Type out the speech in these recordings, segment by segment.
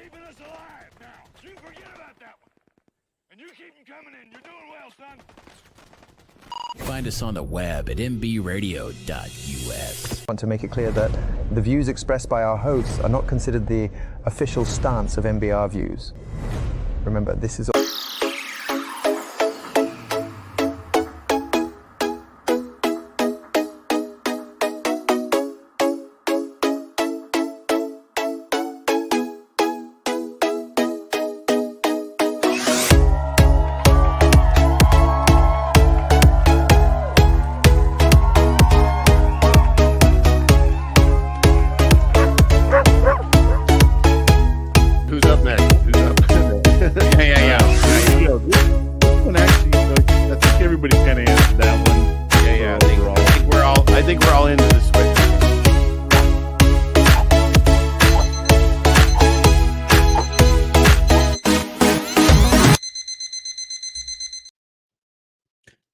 keeping us alive now. You forget about that one. And you keep them coming in. You're doing well, son. Find us on the web at mbradio.us. I want to make it clear that the views expressed by our hosts are not considered the official stance of MBR Views. Remember, this is...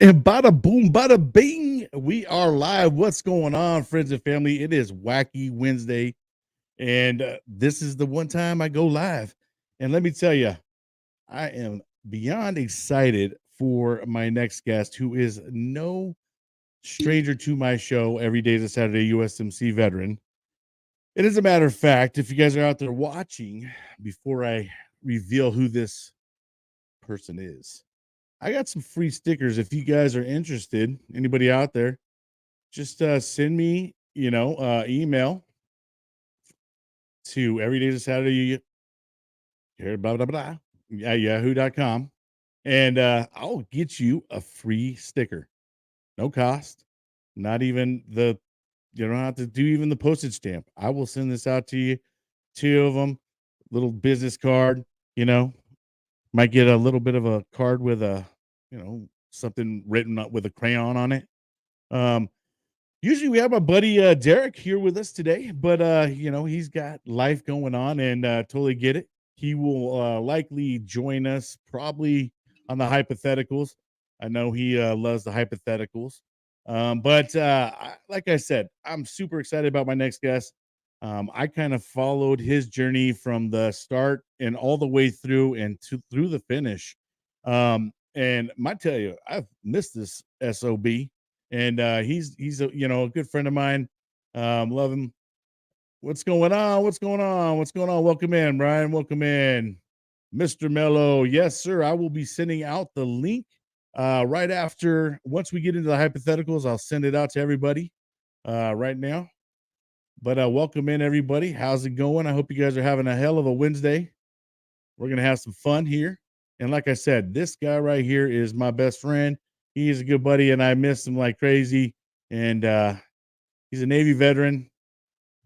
And bada boom, bada bing, we are live. What's going on, friends and family? It is Wacky Wednesday, and this is the one time I go live. And let me tell you, I am beyond excited for my next guest, who is no stranger to my show, Every Day is a Saturday, USMC veteran. And as a matter of fact, if you guys are out there watching, before I reveal who this person is, I got some free stickers if you guys are interested. Anybody out there, just send me, email to Every Day is a Saturday, blah, blah, blah, at yahoo.com, and I'll get you a free sticker. No cost, not even you don't have to do even the postage stamp. I will send this out to you, 2 of them, little business card, might get a little bit of a card with a, something written up with a crayon on it. Usually we have my buddy Derek here with us today, but he's got life going on, and totally get it. He will likely join us probably on the hypotheticals. I know he loves the hypotheticals. But like I said, I'm super excited about my next guest. I kind of followed his journey from the start and all the way through and through the finish. And I tell you, I've missed this SOB, and he's a a good friend of mine. Love him. What's going on? What's going on? What's going on? Welcome in, Brian. Welcome in, Mr. Mello. Yes, sir. I will be sending out the link right after. Once we get into the hypotheticals, I'll send it out to everybody right now. But welcome in, everybody. How's it going? I hope you guys are having a hell of a Wednesday. We're gonna have some fun here. And like I said, this guy right here is my best friend. He is a good buddy, and I miss him like crazy. And he's a Navy veteran,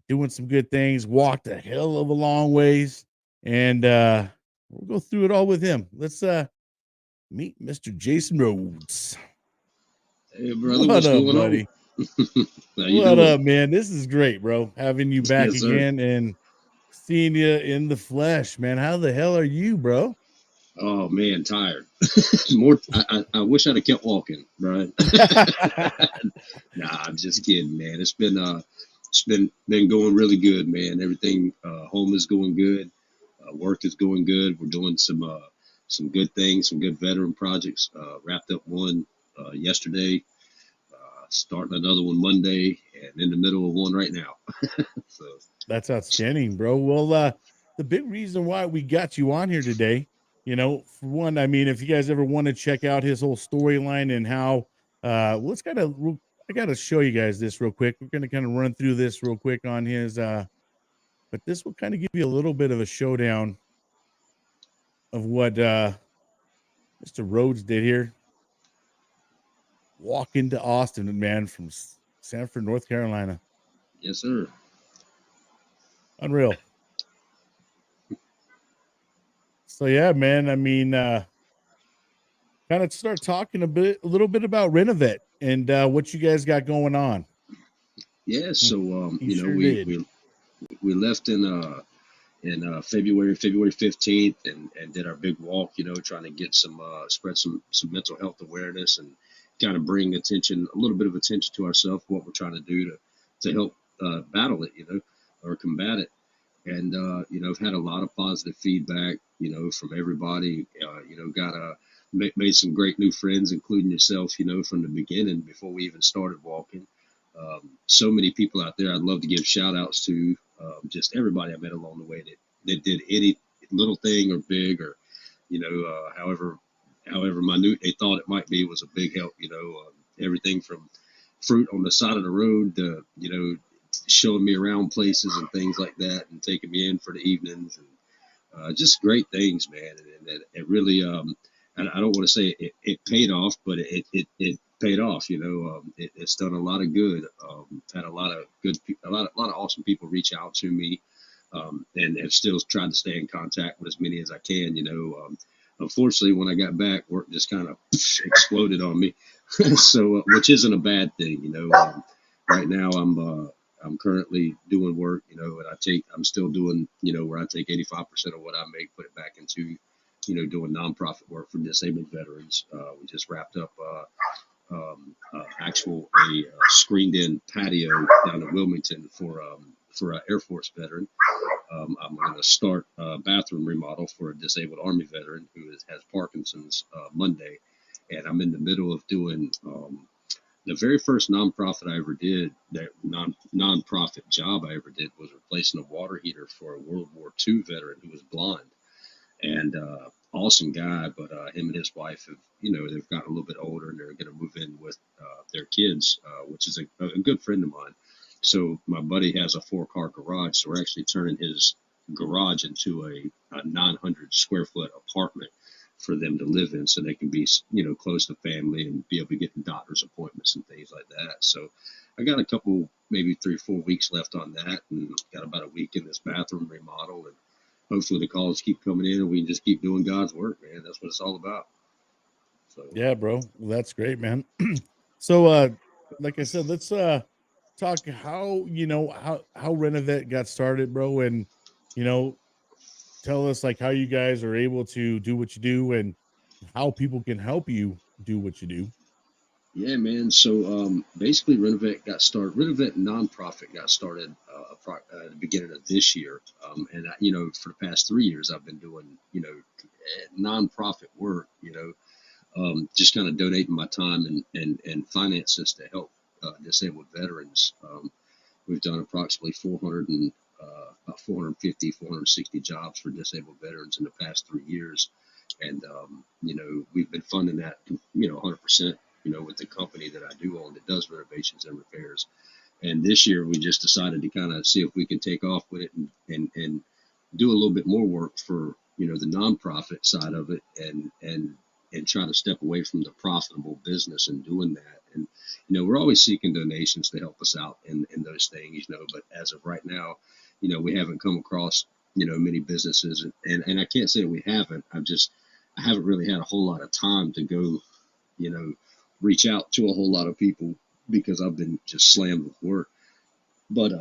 doing some good things, walked a hell of a long ways. And we'll go through it all with him. Let's meet Mr. Jason Rhodes. Hey, brother. What's going buddy? What up, man? This is great, bro. Having you back again and seeing you in the flesh, man. How the hell are you, bro? Oh man, tired. More. I wish I'd have kept walking, right? Nah, I'm just kidding, man. It's been going really good, man. Everything home is going good. Work is going good. We're doing some good things, some good veteran projects. Wrapped up one yesterday. Starting another one Monday, and in the middle of one right now. So that's outstanding, bro. Well, the big reason why we got you on here today, for one, I mean, if you guys ever want to check out his whole storyline and how, I got to show you guys this real quick. We're going to kind of run through this real quick on his, but this will kind of give you a little bit of a showdown of what Mr. Rhodes did here. Walk into Austin, man, from Sanford, North Carolina. Yes, sir. Unreal. So yeah, man. I mean, kind of start talking a little bit about RenoVet and what you guys got going on. Yeah. So we left in February 15th and did our big walk. Trying to get spread some mental health awareness and kind of bring a little bit of attention to ourselves, what we're trying to do to help battle it, or combat it. And I've had a lot of positive feedback, from everybody. Made some great new friends, including yourself, from the beginning before we even started walking. So many people out there I'd love to give shout outs to. Just everybody I met along the way that did any little thing or big, or however minute they thought it might be, was a big help. Everything from fruit on the side of the road to showing me around places and things like that, and taking me in for the evenings, and just great things, man. And it really, I don't want to say it paid off, but it paid off. It's done a lot of good. Had a lot of a lot of awesome people reach out to me, and have still tried to stay in contact with as many as I can. Unfortunately, when I got back, work just kind of exploded on me. So, which isn't a bad thing. Right now I'm currently doing work, and I'm still doing, where I take 85% of what I make, put it back into, doing nonprofit work for disabled veterans. We just wrapped up a screened in patio down in Wilmington for an Air Force veteran. I'm going to start a bathroom remodel for a disabled Army veteran who has Parkinson's Monday, and I'm in the middle of doing the very first nonprofit I ever did, that nonprofit job I ever did, was replacing a water heater for a World War II veteran who was blind. And awesome guy, but him and his wife have, they've gotten a little bit older, and they're going to move in with their kids, which is a good friend of mine. So my buddy has a 4-car garage, so we're actually turning his garage into a 900 square foot apartment for them to live in, so they can be, close to family and be able to get doctor's appointments and things like that. So I got a couple, maybe 3-4 weeks left on that, and got about a week in this bathroom remodel, and hopefully the calls keep coming in and we can just keep doing God's work, man. That's what it's all about. So Yeah, bro. Well, that's great, man. So, like I said, let's talk how how RenoVet got started, bro, and tell us like how you guys are able to do what you do and how people can help you do what you do. yeah, man. So basically, RenoVet nonprofit got started at the beginning of this year, and for the past 3 years, I've been doing nonprofit work. Just kind of donating my time and finances to help disabled veterans. We've done approximately 450, 460 jobs for disabled veterans in the past 3 years. And, we've been funding that, 100%, with the company that I do own that does renovations and repairs. And this year we just decided to kind of see if we can take off with it and do a little bit more work for, the nonprofit side of it, and try to step away from the profitable business and doing that. And, we're always seeking donations to help us out in those things, but as of right now, we haven't come across, many businesses, and I can't say we haven't. I haven't really had a whole lot of time to go, reach out to a whole lot of people because I've been just slammed with work. But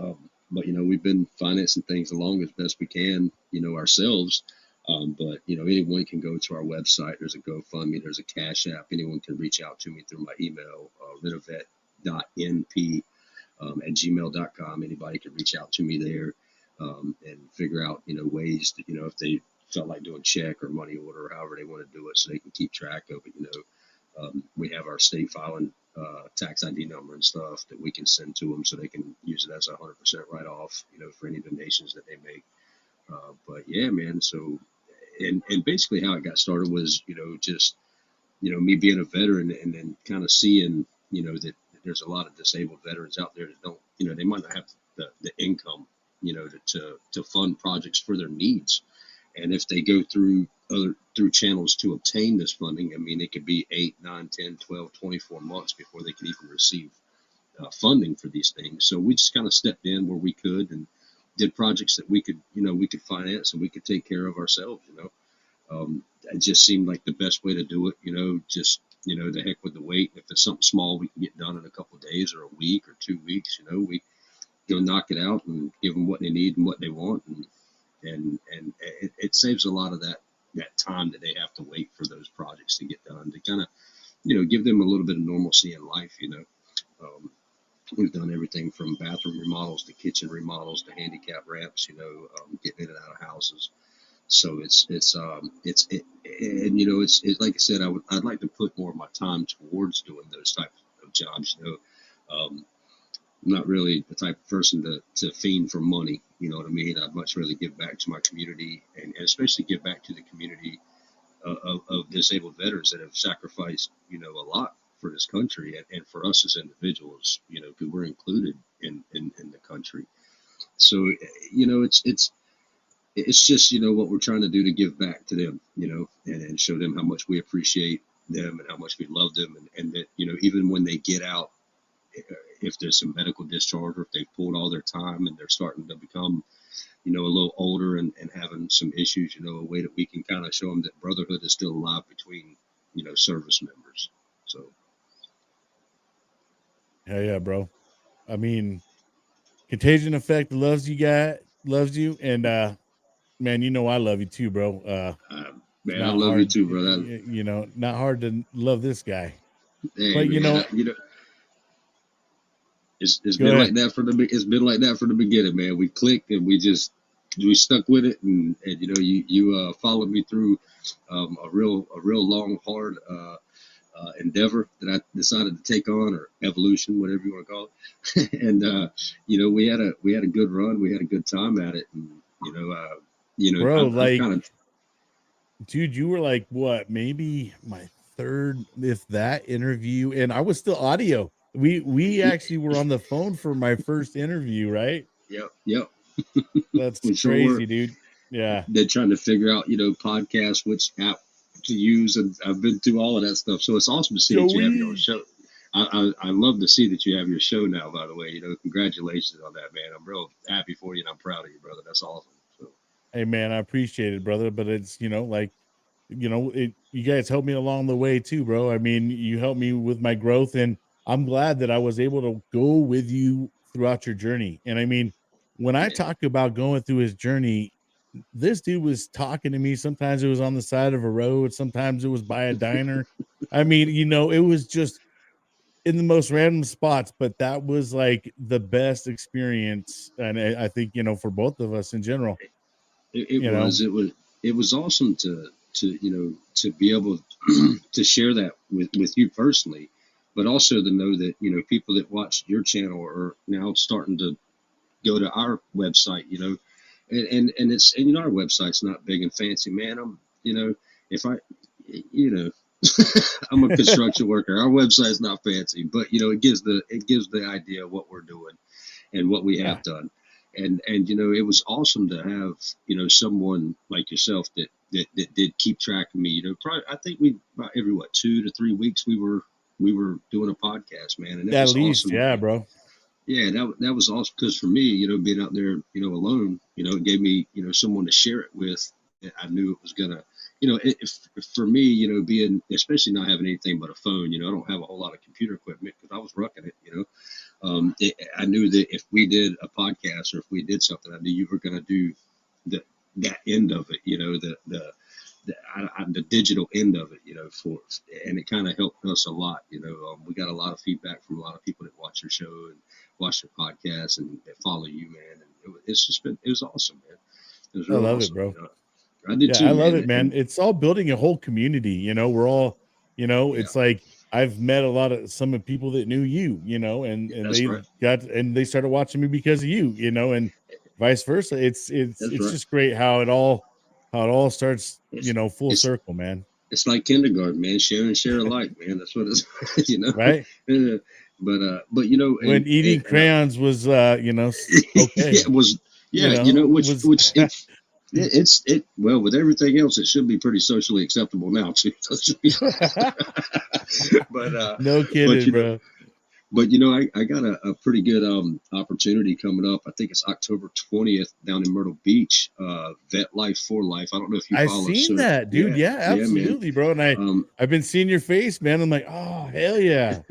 we've been financing things along as best we can, ourselves. But anyone can go to our website. There's a GoFundMe. There's a Cash App. Anyone can reach out to me through my email, renovet.np at gmail.com. Anybody can reach out to me there, and figure out ways to, if they felt like doing check or money order, or however they want to do it, so they can keep track of it. We have our state filing tax ID number and stuff that we can send to them, so they can use it as a 100% write off, for any donations that they make. But yeah, man. So, and basically how it got started was, just, me being a veteran, and then kind of seeing, that there's a lot of disabled veterans out there that don't, they might not have the income, to fund projects for their needs. And if they go through channels to obtain this funding, I mean, it could be 8, 9, 10, 12, 24 months before they can even receive funding for these things. So we just kind of stepped in where we could and did projects that we could finance and we could take care of ourselves. It just seemed like the best way to do it. Just the heck with the wait. If it's something small, we can get done in a couple of days or a week or 2 weeks. We go knock it out and give them what they need and what they want, and it saves a lot of that time that they have to wait for those projects to get done, to kind of give them a little bit of normalcy in life. We've done everything from bathroom remodels to kitchen remodels to handicap ramps, getting in and out of houses. So and it's like I said, I'd like to put more of my time towards doing those types of jobs. I'm not really the type of person to fiend for money. You know what I mean? I'd much rather give back to my community and especially give back to the community of disabled veterans that have sacrificed, a lot for this country and for us as individuals, because we're included in the country. So, it's just, what we're trying to do to give back to them, and show them how much we appreciate them and how much we love them. And that, even when they get out, if there's some medical discharge or if they've pulled all their time and they're starting to become, a little older and having some issues, a way that we can kind of show them that brotherhood is still alive between, service members. So. Yeah, bro. I mean, Contagion Effect loves you. And, man, I love you too, bro. Man, I Not love you hard, too, brother. not hard to love this guy. Hey, But, man, it's Go been ahead. like that it's been like that from the beginning, man. We clicked and we stuck with it, and you followed me through a real long, hard endeavor that I decided to take on, or evolution, whatever you want to call it. And we had a good run, we had a good time at it, and Bro, I've kind of. Dude, you were like, what, maybe my third, if that, interview, and I was still audio. We actually were on the phone for my first interview, right? Yep. That's We sure crazy, were. dude. Yeah. They're trying to figure out, podcasts, which app to use, and I've been through all of that stuff. So it's awesome to see that you have your own show. I love to see that you have your show now, by the way. Congratulations on that, man. I'm real happy for you, and I'm proud of you, brother. That's awesome. So. Hey, man, I appreciate it, brother. But it's, you guys helped me along the way too, bro. I mean, you helped me with my growth, and I'm glad that I was able to go with you throughout your journey. And I mean, when I talk about going through his journey, this dude was talking to me. Sometimes it was on the side of a road, sometimes it was by a diner. I mean, it was just in the most random spots, but that was like the best experience. And I think, for both of us in general. It was awesome to be able to share that with you personally, but also to know that people that watch your channel are now starting to go to our website, and our website's not big and fancy, man. If I I'm a construction worker, our website's not fancy, but it gives the idea of what we're doing and what we have done. And it was awesome to have someone like yourself that did keep track of me. Probably, I think about every 2 to 3 weeks we were doing a podcast, man, and that was awesome. Yeah, bro. Yeah, that was awesome, because for me, being out there, alone, it gave me someone to share it with. I knew it was gonna, if for me, being, especially not having anything but a phone, I don't have a whole lot of computer equipment because I was rocking it, I knew that if we did a podcast or if we did something, I knew you were going to do that end of it, the digital end of it, and it kind of helped us a lot. We got a lot of feedback from a lot of people that watch your show and watch your podcast and that follow you, man. And it was awesome, man. It was real I love awesome, it, bro. I did too. I love man. it, man. It's all building a whole community. We're all, it's like I've met some of the people that knew you, and they they started watching me because of you, and vice versa. It's just great how it all starts, full circle, man. It's like kindergarten, man. Share and share alike, man. That's what it's, right. But when eating crayons was, okay, it was, well, with everything else, it should be pretty socially acceptable now too. But no kidding, bro. But I got a pretty good opportunity coming up. I think it's October 20th down in Myrtle Beach. Vet Life for Life. I don't know if you follow. I've seen that, dude. Yeah, absolutely, bro. And I've been seeing your face, man. I'm like, oh, hell yeah.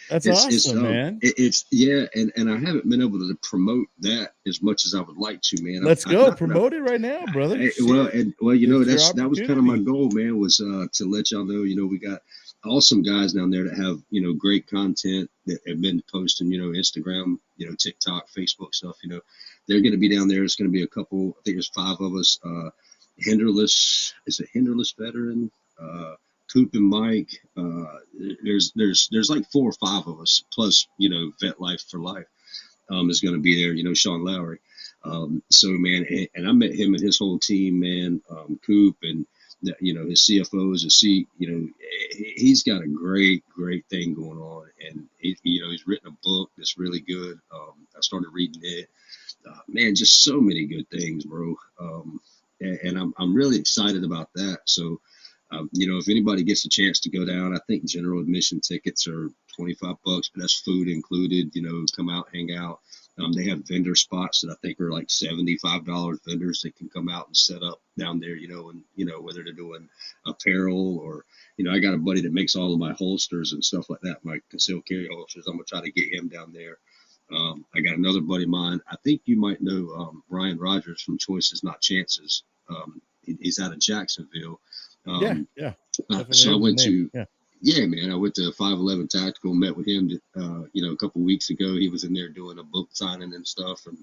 That's it's awesome, man. it's yeah, and I haven't been able to promote that as much as I would like to, man. Let's go Not that promote it right now, brother. well, you know, It's your that was kind of my opportunity. goal, man, was to let y'all know, you know, we got awesome guys down there that have, you know, great content that have been posting, you know, Instagram, you know, TikTok, Facebook stuff, you know. They're going to be down there. It's going to be a couple, I think there's 5 of us. Hinderless, is it Hinderless Veteran? Coop and Mike. There's like 4 or 5 of us, plus, you know, Vet Life for Life is going to be there, you know, Sean Lowry. So, man, and I met him and his whole team, man, Coop and, you know, his CFOs, you know, he's got a great thing going on. And, you know, he's written a book that's really good. I started reading it. Man, just so many good things, bro. And I'm really excited about that. So, you know, if anybody gets a chance to go down, I think general admission tickets are $25, but that's food included. You know, come out, hang out. They have vendor spots that I think are like $75 vendors that can come out and set up down there. You know, and you know whether they're doing apparel or, you know, I got a buddy that makes all of my holsters and stuff like that, my concealed carry holsters. I'm gonna try to get him down there. I got another buddy of mine. I think you might know Brian Rogers from Choices Not Chances. He's out of Jacksonville. Yeah. So I went to, yeah. yeah, man, I went to 511 Tactical, met with him, you know, a couple of weeks ago. He was in there doing a book signing and stuff, and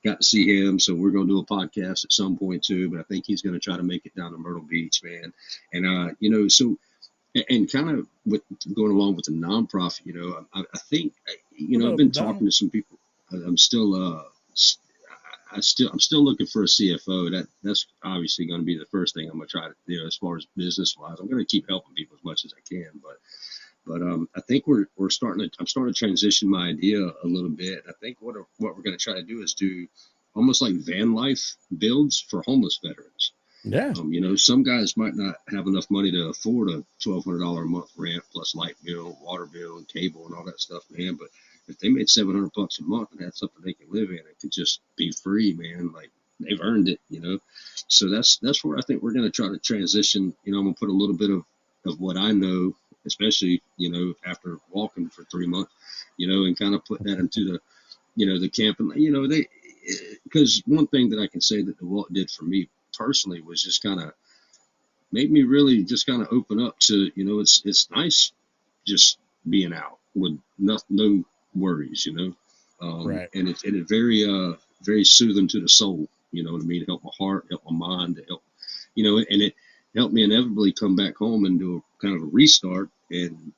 got to see him. So we're going to do a podcast at some point too, but I think he's going to try to make it down to Myrtle Beach, man. And, you know, so, and kind of with going along with the nonprofit, you know, I think, you know, I've been talking to some people. I'm still, I'm still looking for a CFO. That's obviously going to be the first thing I'm going to try to, you know, as far as business wise. I'm going to keep helping people as much as I can, but I think I'm starting to transition my idea a little bit. I think what we're going to try to do is do almost like van life builds for homeless veterans. Yeah. You know, some guys might not have enough money to afford a $1,200 a month rent plus light bill, water bill, and cable and all that stuff, man. But if they made $700 a month and had something they can live in, it could just be free, man. Like they've earned it, you know. So that's where I think we're going to try to transition. You know, I'm going to put a little bit of what I know, especially, you know, after walking for 3 months, you know, and kind of put that into the, you know, the camp. And, you know, because one thing that I can say that the Walt did for me personally was just kind of made me really just kind of open up to, you know, it's nice just being out with no worries, you know. Right. And it's very soothing to the soul, you know what I mean? Help my heart, help my mind, to help, you know, and it helped me inevitably come back home and do a kind of a restart and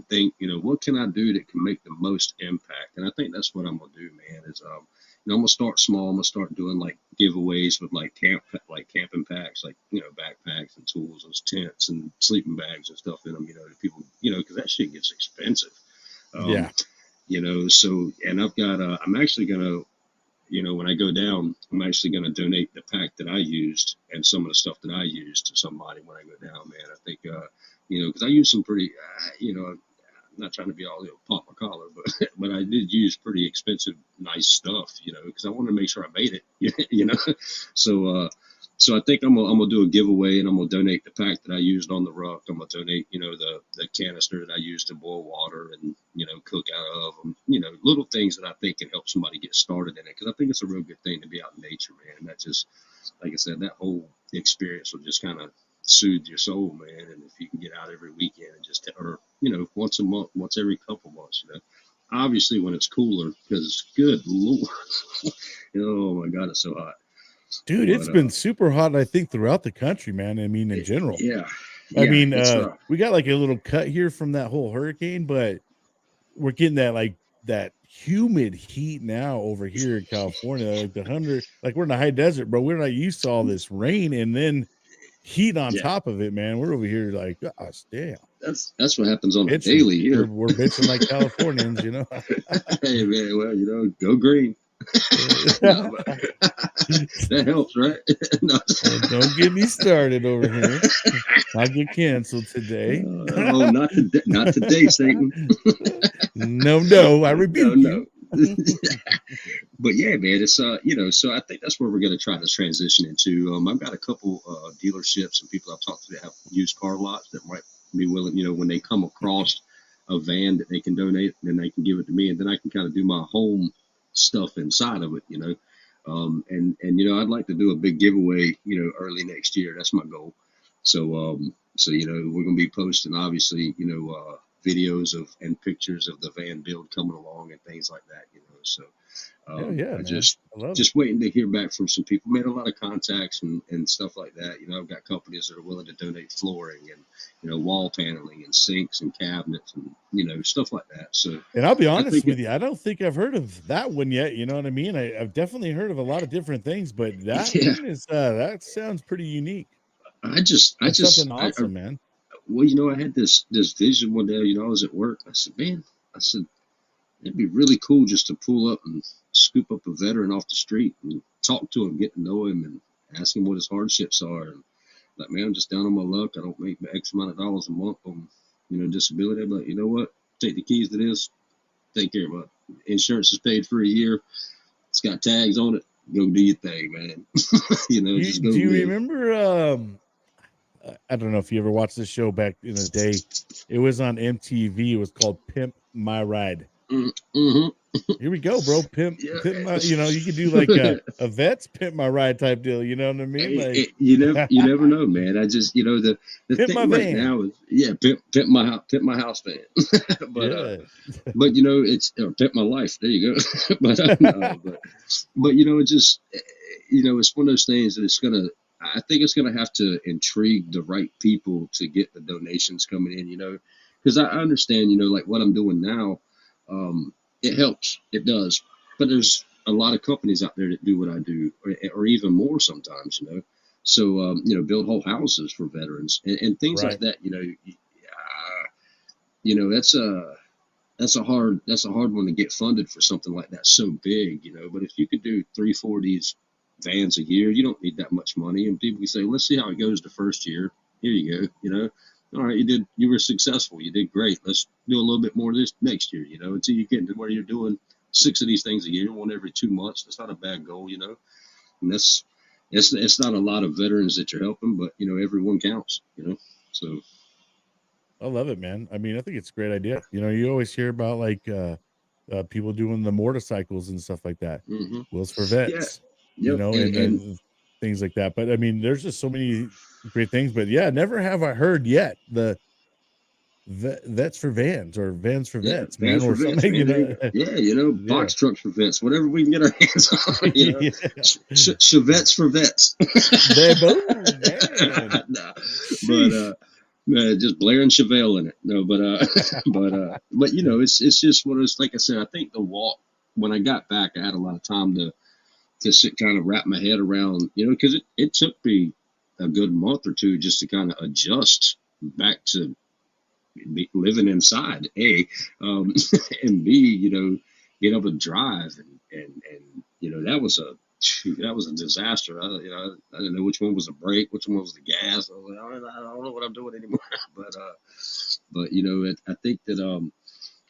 think, you know, what can I do that can make the most impact? And I think that's what I'm gonna do, man, is you know, I'm gonna start small. I'm gonna start doing like giveaways with like camping packs, like, you know, backpacks and tools, those tents and sleeping bags and stuff in them, you know, to people, you know, because that shit gets expensive. Yeah. You know, so, and I've got, I'm actually gonna, you know, when I go down, I'm actually gonna donate the pack that I used and some of the stuff that I used to somebody when I go down, man. I think, you know, because I use some pretty, you know, I'm not trying to be all, you know, pop my collar, but I did use pretty expensive, nice stuff, you know, because I wanted to make sure I made it, you know. So I think I'm gonna do a giveaway, and I'm gonna donate the pack that I used on the ruck. I'm gonna donate, you know, the canister that I used to boil water and, you know, cook out of them. You know, little things that I think can help somebody get started in it, because I think it's a real good thing to be out in nature, man. And that just, like I said, that whole experience will just kind of soothe your soul, man. And if you can get out every weekend and just, or, you know, once a month, once every couple months, you know, obviously when it's cooler, because good Lord, oh my God, it's so hot. Dude, it's been super hot, I think, throughout the country, man. I mean, in general. Yeah. I mean, rough. we got like a little cut here from that whole hurricane, but we're getting that humid heat now over here in California, like like we're in the high desert, bro. We're not used to all this rain and then heat on Yeah. top of it, man. We're over here like, gosh, damn. That's what happens on a Bitching. daily here. We're bitching like Californians, you know. Hey man, well, you know, go green. No, that helps, right? No. Don't get me started over here. I'll get canceled today. Oh, not today, Satan. No, I rebuke you. But yeah, man, it's you know, so I think that's where we're going to try to transition into. I've got a couple dealerships and people I've talked to that have used car lots that might be willing, you know, when they come across a van that they can donate, and then they can give it to me, and then I can kind of do my home stuff inside of it, you know. And you know, I'd like to do a big giveaway, you know, early next year. That's my goal. So you know, we're gonna be posting obviously, you know, videos of and pictures of the van build coming along and things like that, you know. So Hell yeah, I man. just I love just waiting to hear back from some people. Made a lot of contacts and stuff like that. You know, I've got companies that are willing to donate flooring and, you know, wall paneling and sinks and cabinets and, you know, stuff like that. So And I'll be I honest think with you, I don't think I've heard of that one yet. You know what I mean? I've definitely heard of a lot of different things, but that yeah, one is that sounds pretty unique. I That's something awesome, man. well, you know, I had this vision one day. You know, I was at work. I said, man, I said it'd be really cool just to pull up and scoop up a veteran off the street and talk to him, get to know him, and ask him what his hardships are. And like, man, I'm just down on my luck. I don't make X amount of dollars a month on, you know, disability. I'm like, you know what? Take the keys to this. Take care of it. Insurance is paid for a year. It's got tags on it. Go do your thing, man. You know, just go Do you live. remember I don't know if you ever watched this show back in the day. It was on MTV. It was called Pimp My Ride. Mm-hmm. Here we go, bro. Pimp Yeah. my, you know, you could do like a vet's Pimp My Ride type deal, you know what I mean? Like You never know, man. I just, you know, the Pimp my thing right van. now is, yeah, pimp my house van. but Yeah. but you know, it's or pimp my life. There you go. No, but you know, it just, you know, it's one of those things that it's gonna. I think it's gonna have to intrigue the right people to get the donations coming in. You know, because I understand, you know, like what I'm doing now, it helps. It does. But there's a lot of companies out there that do what I do, or even more sometimes. You know, so you know, build whole houses for veterans and things like Right. that. You know, that's a hard one to get funded for something like that so big, you know. But if you could do 3-4 of these vans a year, you don't need that much money. And people can say, let's see how it goes the first year. Here you go, you know. All right, you were successful, you did great. Let's do a little bit more this next year, you know, until you get into where you're doing 6 of these things a year, one every 2 months. That's not a bad goal, you know. And it's not a lot of veterans that you're helping, but you know, everyone counts, you know. So I love it, man. I mean, I think it's a great idea. You know, you always hear about like people doing the motorcycles and stuff like that. hmm Wheels for yeah, Vets, you yep, know, and and things like that. But I mean, there's just so many great things. But yeah, never have I heard yet the Vets for Vans or Vans for yeah, Vets, man, vans for or vets, something, you man. There you know. go. Yeah, you know, Yeah. box trucks for vets, whatever we can get our hands on. You know, Yeah. Chevettes for vets. They boom, man. Nah, Sheesh. just Blair and Chevelle in it. No, but you know, it's just what it's like. I said, I think the walk when I got back, I had a lot of time to sit, kind of wrap my head around, you know, because it took me a good month or two just to kind of adjust back to living inside, and B, you know, being able to drive and you know, that was a disaster. I didn't know which one was the brake, which one was the gas. I was like, I don't know what I'm doing anymore. But you know, I think that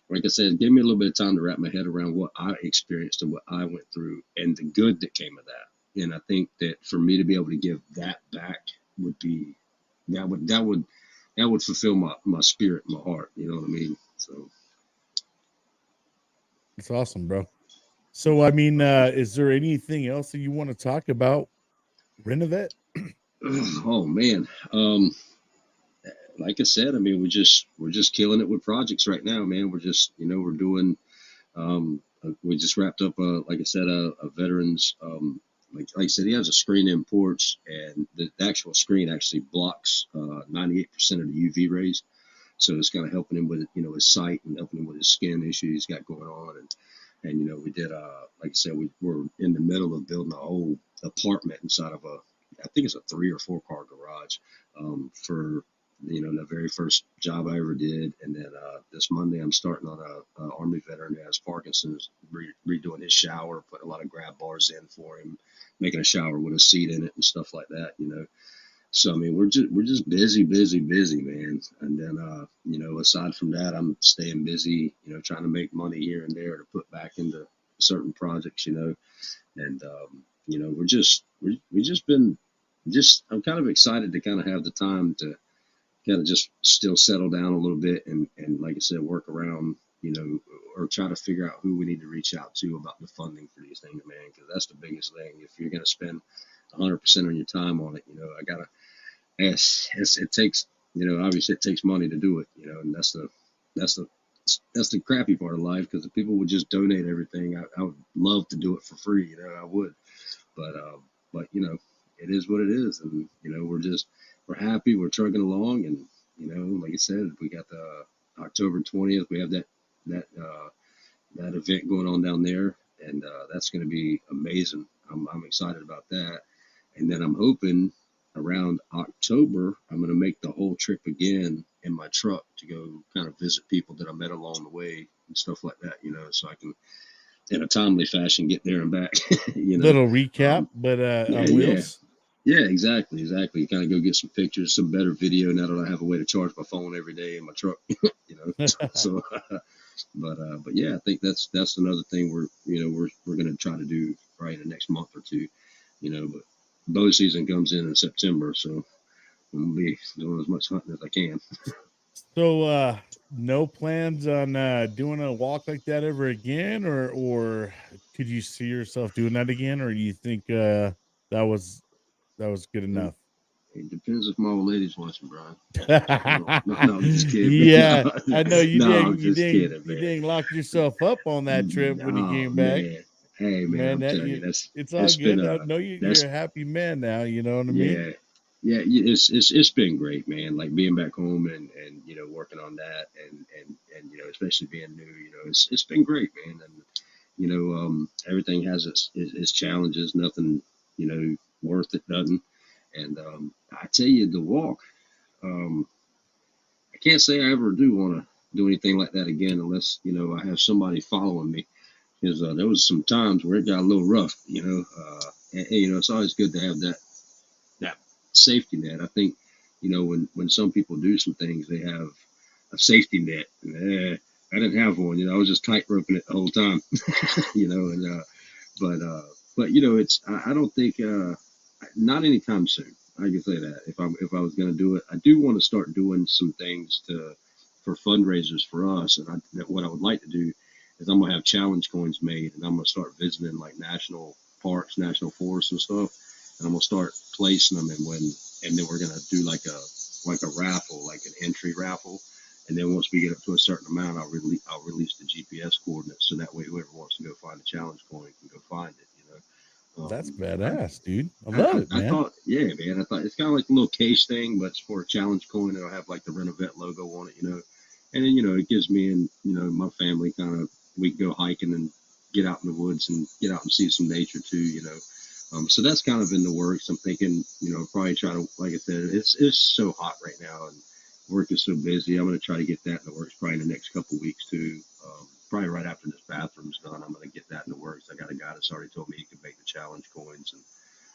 like I said, it gave me a little bit of time to wrap my head around what I experienced and what I went through and the good that came of that. And I think that for me to be able to give that back would be that would fulfill my spirit, my heart. You know what I mean? So, It's awesome, bro. So I mean, is there anything else that you want to talk about RenoVet? oh man, like I said, I mean, we're just killing it with projects right now, man. We're just, you know, we're doing. We just wrapped up, like I said, a veterans. Like I said, he has a screen in porch, and the actual screen actually blocks 98% of the UV rays. So it's kind of helping him with, you know, his sight and helping him with his skin issues he's got going on. And you know, we did, like I said, we're in the middle of building a whole apartment inside of I think it's a 3 or 4 car garage, for, you know, the very first job I ever did. And then this Monday I'm starting on a Army veteran who has Parkinson's, redoing his shower, putting a lot of grab bars in for him, making a shower with a seat in it and stuff like that, you know. So I mean, we're just busy, man. And then you know, aside from that, I'm staying busy, you know, trying to make money here and there to put back into certain projects, you know. And you know, we just been I'm kind of excited to kind of have the time to kind of just still settle down a little bit and like I said, work around, you know, or try to figure out who we need to reach out to about the funding for these things, man, because that's the biggest thing. If you're going to spend 100% on your time on it, you know, it takes, you know, obviously it takes money to do it, you know, and that's the crappy part of life, because if people would just donate everything, I would love to do it for free, you know, I would, but you know, it is what it is, and you know, we're happy, we're trucking along, and you know, like I said, we got the October 20th, we have that event going on down there, and that's going to be amazing. I'm excited about that, and then I'm hoping around October I'm going to make the whole trip again in my truck to go kind of visit people that I met along the way and stuff like that, you know, so I can in a timely fashion get there and back. You know, little recap, but on wheels. Yeah, exactly. You kind of go get some pictures, some better video now that I have a way to charge my phone every day in my truck. You know, so but yeah, I think that's another thing we're going to try to do right in the next month or two. You know, but bow season comes in September, so I'm gonna be doing as much hunting as I can. So no plans on doing a walk like that ever again, or could you see yourself doing that again, or you think that was good enough? It depends if my old lady's watching, Brian. No, I'm just kidding. Yeah, I know you I'm you just kidding, man. didn't lock yourself up on that trip when you came back. Man. Hey, man, I'm telling you, it's all good. I know you're a happy man now. You know what I mean? Yeah, it's been great, man. Like being back home and you know, working on that and you know, especially being new, you know, it's been great, man. And you know, everything has its challenges. Nothing, you know, worth it doesn't. And I tell you, the walk, I can't say I ever do want to do anything like that again unless, you know, I have somebody following me. Because there was some times where it got a little rough, you know. And, you know, it's always good to have that safety net. I think, you know, when some people do some things, they have a safety net. And, I didn't have one, you know. I was just tight roping it the whole time, you know. And but you know, I don't think not anytime soon. I can say that if I was going to do it, I do want to start doing some things for fundraisers for us. And what I would like to do is I'm gonna have challenge coins made, and I'm gonna start visiting like national parks, national forests and stuff, and I'm gonna start placing them. And then we're gonna do like a raffle, like an entry raffle. And then once we get up to a certain amount, I'll release the GPS coordinates, so that way whoever wants to go find a challenge coin can go find it. You know, that's badass, dude. I love it, man. I thought it's kind of like a little case thing, but it's for a challenge coin. It'll have like the RenoVet logo on it, you know. And then, you know, it gives me and, you know, my family kind of, we can go hiking and get out in the woods and get out and see some nature too, you know. So that's kind of in the works. I'm thinking, you know, probably try to, like I said, it's so hot right now and work is so busy. I'm going to try to get that in the works probably in the next couple of weeks too. Probably right after this bathroom's done, I'm going to get that in the works. I got a guy that's already told me he can make the challenge coins. And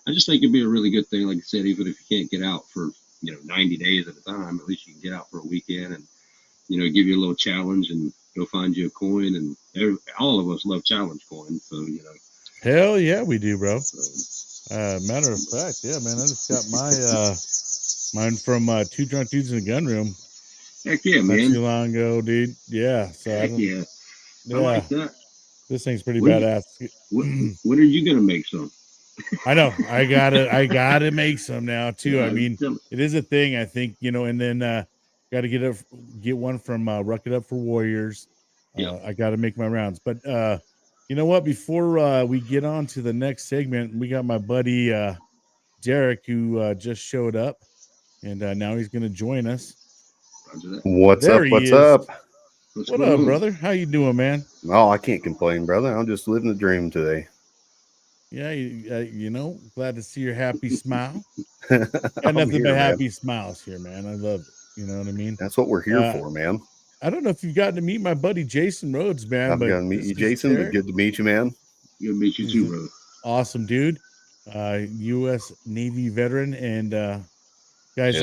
I just think it'd be a really good thing. Like I said, even if you can't get out for, you know, 90 days at a time, at least you can get out for a weekend and, you know, give you a little challenge and go find you a coin. And all of us love challenge coins. So, you know. Hell yeah, we do, bro. So, matter of fact, yeah, man, I just got mine from Two Drunk Dudes in the Gun Room. Heck yeah, man. Not too long ago, dude. Yeah. So Heck yeah. I like that. This thing's pretty badass. When are you going to make some? I know. I gotta make some now too. Yeah, I mean, it is a thing, I think, you know, and then got to get one from Ruck It Up for Warriors. I got to make my rounds. But you know what? Before we get on to the next segment, we got my buddy Derek who just showed up, and now he's going to join us. What's up? What up, brother? How you doing, man? Oh, I can't complain, brother. I'm just living the dream today. Yeah, you know, glad to see your happy smile. Got nothing but happy smiles here, man. I love it. You know what I mean? That's what we're here for, man. I don't know if you've gotten to meet my buddy Jason Rhodes, man. I've gotten to meet you, Jason. But good to meet you, man. Good to meet you too, bro. Awesome, dude. U.S. Navy veteran, and guys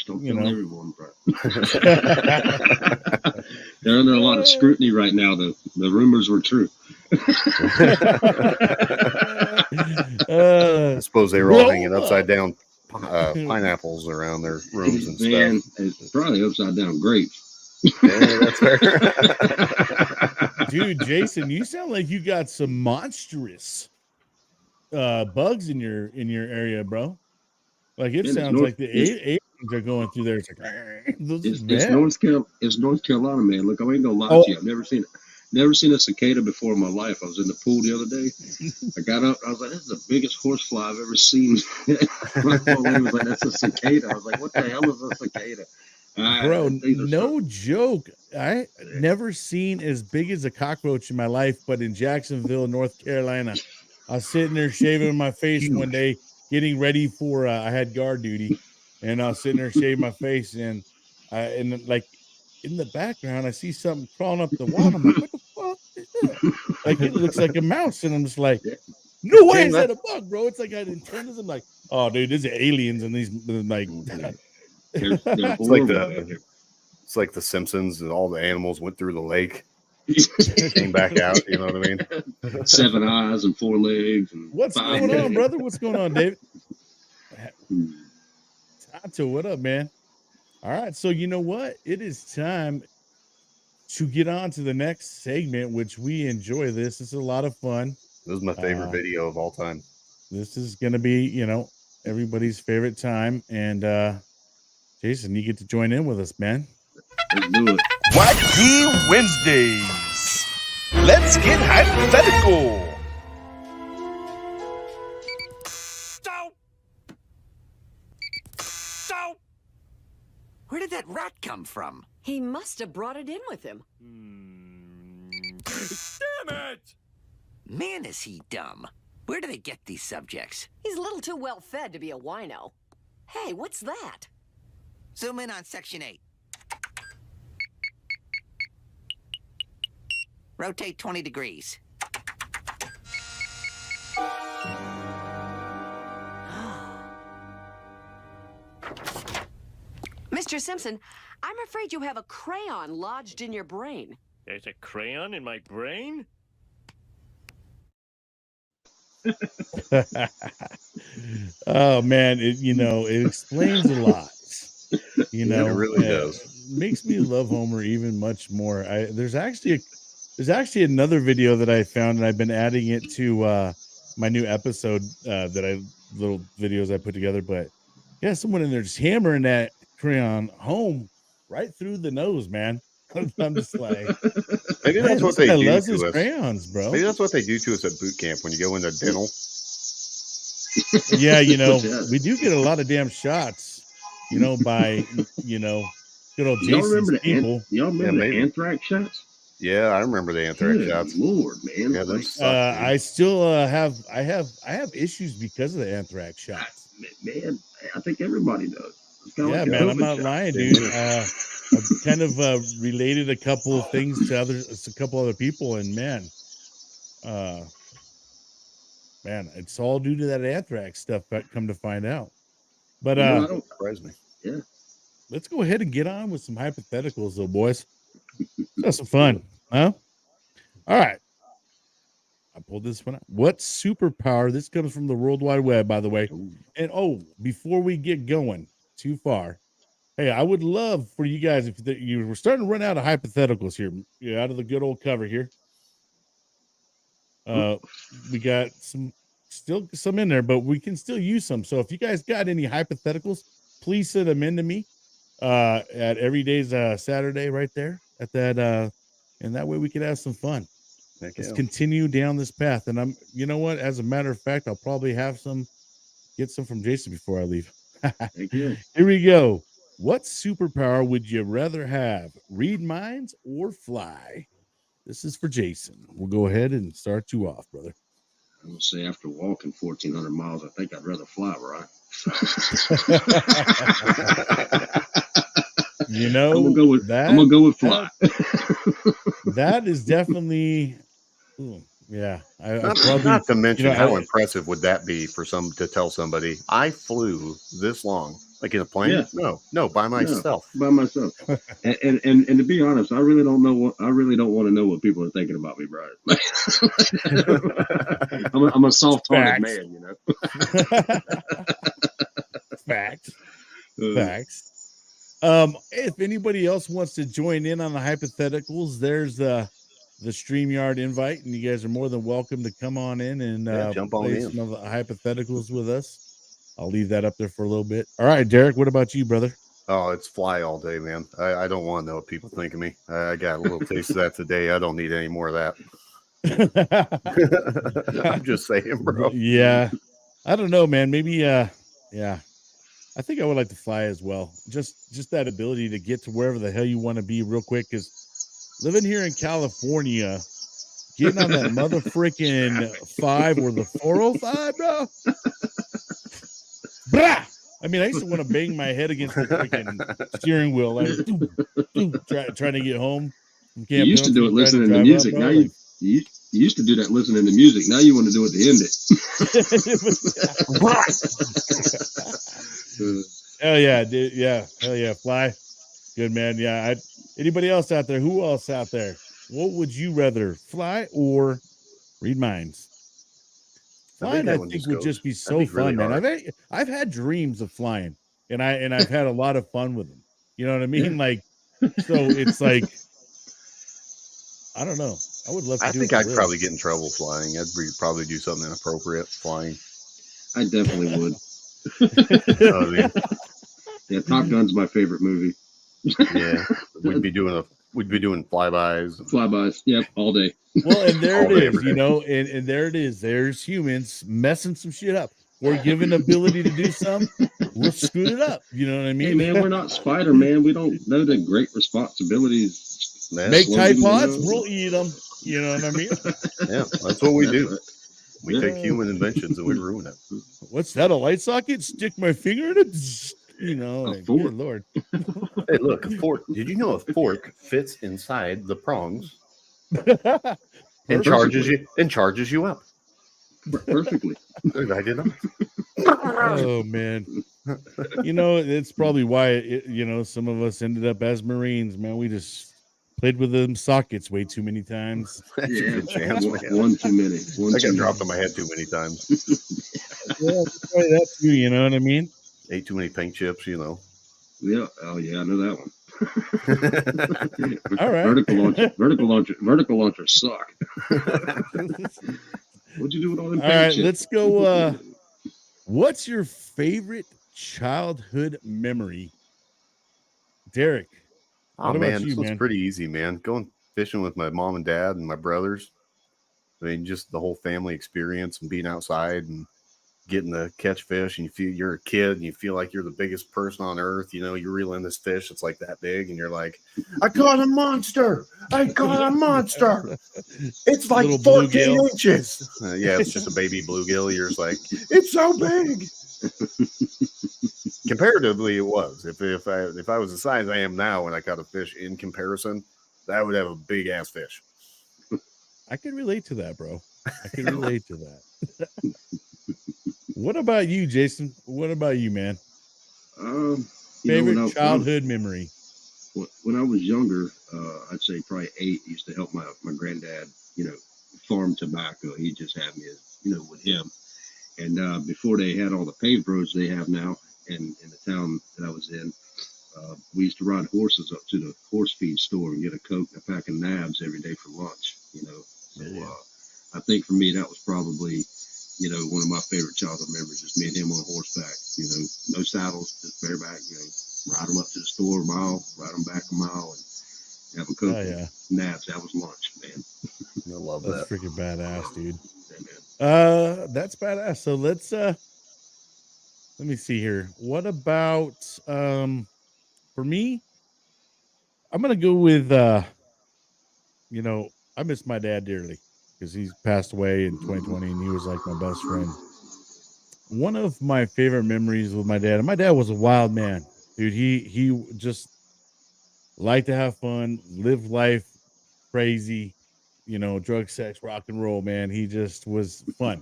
don't tell everyone, bro. They're under a lot of scrutiny right now. The rumors were true. I suppose they were all hanging upside down pineapples around their rooms and Man, stuff. it's probably upside down grapes. Yeah, that's fair. Dude, Jason, you sound like you got some monstrous bugs in your area, bro. Like it sounds like the aliens are going through there. It's like it's North Carolina, man. Look, I ain't gonna lie to you. I've never seen a cicada before in my life. I was in the pool the other day. I got up. I was like, "This is the biggest horsefly I've ever seen." My old lady was like, "That's a cicada." I was like, "What the hell is a cicada?" Bro, no joke. I never seen as big as a cockroach in my life, but in Jacksonville, North Carolina, I was sitting there shaving my face one day, getting ready for I had guard duty, and I was sitting there shaving my face, and like in the background, I see something crawling up the wall. I'm like, what the fuck is that? Like it looks like a mouse, and I'm just like, no way is that a bug, bro? It's like I had antennas. I'm like, oh, dude, these are aliens, and these like. It's like the Simpsons, and all the animals went through the lake, came back out. You know what I mean? 7 eyes and 4 legs. And what's going on, brother? What's going on, David? Tato, what up, man? All right, so you know what? It is time to get on to the next segment, which we enjoy. This is a lot of fun. This is my favorite video of all time. This is gonna be, everybody's favorite time, and Jason, you get to join in with us, man. Let's do it. Wacky Wednesdays. Let's get hypothetical. So, where did that rat come from? He must have brought it in with him. Damn it! Man, is he dumb. Where do they get these subjects? He's a little too well fed to be a wino. Hey, what's that? Zoom in on section 8. Rotate 20 degrees. Mr. Simpson, I'm afraid you have a crayon lodged in your brain. There's a crayon in my brain? Oh man, it explains a lot. It really does. Makes me love Homer even much more. There's actually another video that I found, and I've been adding it to my new episode little videos I put together. But yeah, someone in there just hammering that crayon home right through the nose, man. I'm just like, maybe that's what they do to us. Crayons, bro. Maybe that's what they do to us at boot camp when you go into dental. Yeah, we do get a lot of damn shots, by good old Jason's people. Y'all remember the anthrax shots? Yeah, I remember the anthrax shots. Lord, man. Yeah, those suck, I still have issues because of the anthrax shots. Man, I think everybody does. Yeah, man, I'm not lying, dude. I've kind of related a couple of things to a couple other people, and man, it's all due to that anthrax stuff. Come to find out, but don't surprise me. Yeah, let's go ahead and get on with some hypotheticals, though, boys. That's some fun, huh? All right, I pulled this one out. What superpower? This comes from the World Wide Web, by the way. And before we get going too far, hey, I would love for you guys, if you were starting to run out of hypotheticals here, out of the good old cover here. We got still some in there, but we can still use some. So if you guys got any hypotheticals, please send them in to me at Everyday's Saturday right there at that, and that way we can have some fun. Let's continue down this path. And you know what? As a matter of fact, I'll probably get some from Jason before I leave. Thank you. Here we go. What superpower would you rather have? Read minds or fly? This is for Jason. We'll go ahead and start you off, brother. I'm going to say after walking 1,400 miles, I think I'd rather fly, right? I'm going to go with fly. That is definitely, yeah. Not to mention how impressive would that be for to tell somebody, I flew this long. Like in a plane? Yeah. No, by myself. No, by myself. and to be honest, I really don't want to know what people are thinking about me, Brian. I'm a soft-hearted man, Facts. If anybody else wants to join in on the hypotheticals, there's the StreamYard invite, and you guys are more than welcome to come on in and jump on play in. some of the hypotheticals with us. I'll leave that up there for a little bit. All right, Derek, what about you, brother? Oh, it's fly all day, man. I don't want to know what people think of me. I got a little taste of that today. I don't need any more of that. I'm just saying, bro. Yeah. I don't know, man. Maybe yeah. I think I would like to fly as well. Just that ability to get to wherever the hell you want to be real quick. Because living here in California, getting on that mother freaking 5 or the 405, bro. Blah! I mean, I used to want to bang my head against the freaking steering wheel, like trying to get home. You used to do it listening to music. Now you used to do that listening to music. Now you want to do it to end it. Hell yeah, dude. Yeah. Hell yeah. Fly. Good, man. Yeah. Anybody else out there? Who else out there? What would you rather, fly or read minds? Flying, I think would just be so fun, man. I've had dreams of flying, and I've had a lot of fun with them. You know what I mean? Yeah. Like, so it's like, I don't know. I would love to. I think I'd probably get in trouble flying. I'd probably do something inappropriate flying. I definitely would. Yeah, Top Gun's my favorite movie. Yeah, we'd be doing flybys. Flybys, yep, all day. Well, and there it is, you know, and there it is. There's humans messing some shit up. We're given the ability to do some. We'll screw it up. You know what I mean? Hey, man, we're not Spider-Man. We don't know the great responsibilities. Make Tide Pods, we'll eat them. You know what I mean? Yeah, that's what we do. We take human inventions and we ruin it. What's that, a light socket? Stick my finger in it? You know, like, good Lord. Hey, look, a fork. Did you know a fork fits inside the prongs and charges you up? Perfectly. I did not. Oh, man. You know, it's probably why, some of us ended up as Marines, man. We just played with them sockets way too many times. That's a good chance, one too many. I got dropped on my head too many times. Yeah, that too, you know what I mean? Ate too many paint chips, you know. Yeah. Oh, yeah, I know that one. All right. Vertical launcher suck. What'd you do with all them paint chips? All right, chips? let's go. What's your favorite childhood memory? Derek. Oh, man, this one's pretty easy, man. Going fishing with my mom and dad and my brothers. I mean, just the whole family experience and being outside and getting to catch fish, and you feel you're a kid and you feel like you're the biggest person on earth. You know, you're reeling this fish that's like that big, and you're like, I caught a monster. It's like 14 inches. Yeah, it's just a baby bluegill. You're just like, it's so big. Comparatively, it was. If I was the size I am now when I caught a fish in comparison, that would have a big ass fish. I can relate to that, bro. I can relate to that. What about you, Jason? What about you, man? Favorite childhood memory? When I was younger, I'd say probably 8. I used to help my granddad, farm tobacco. He just had me, with him. And before they had all the paved roads they have now in the town that I was in, we used to ride horses up to the horse feed store and get a Coke and a pack of nabs every day for lunch, So I think for me, that was probably, one of my favorite childhood memories, just me and him on horseback, no saddles, just bareback, ride them up to the store a mile, ride them back a mile, and have a Coke and nabs. That was lunch, man. I love that. That's freaking badass, dude. Yeah, that's badass. So let's let me see here. What about for me? I'm gonna go with I miss my dad dearly because he's passed away in 2020 and he was like my best friend. One of my favorite memories with my dad, and my dad was a wild man, dude. He just liked to have fun, live life crazy, drug, sex, rock and roll, man. He just was fun.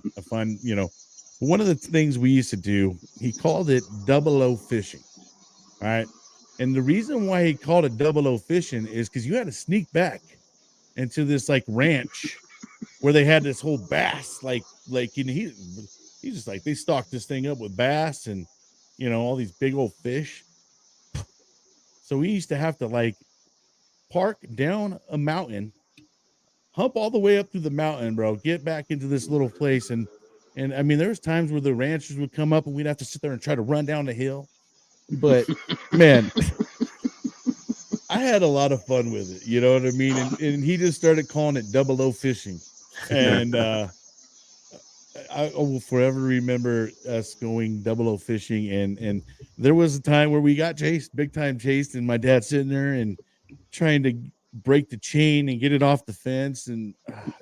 One of the things we used to do, he called it 00 fishing. All right. And the reason why he called it 00 fishing is because you had to sneak back into this like ranch where they had this whole bass, he's just like, they stocked this thing up with bass and, you know, all these big old fish. So we used to have to like park down a mountain, hump all the way up through the mountain, bro, get back into this little place. And I mean, there was times where the ranchers would come up and we'd have to sit there and try to run down the hill. But man, I had a lot of fun with it. You know what I mean? And he just started calling it 00 fishing. And I will forever remember us going 00 fishing. And there was a time where we got chased, big time chased, and my dad sitting there and trying to break the chain and get it off the fence. And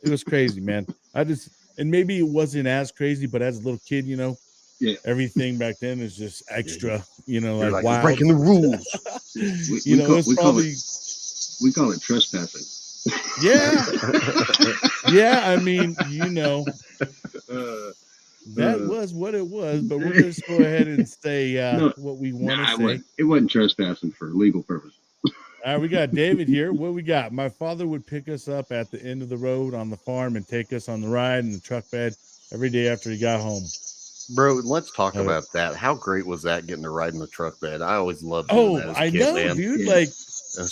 it was crazy, man. And maybe it wasn't as crazy, but as a little kid, you know, everything back then is just extra, you know, like wow, breaking the rules. We call it trespassing. Yeah. Yeah, I mean, you know, that was what it was, but we'll just go ahead and say what we want to say. It wasn't trespassing for legal purposes. All right, we got David here. What we got? My father would pick us up at the end of the road on the farm and take us on the ride in the truck bed every day after he got home. Bro, let's talk about that. How great was that, getting to ride in the truck bed? I always loved doing that as a kid, man. Dude. Yeah. Like,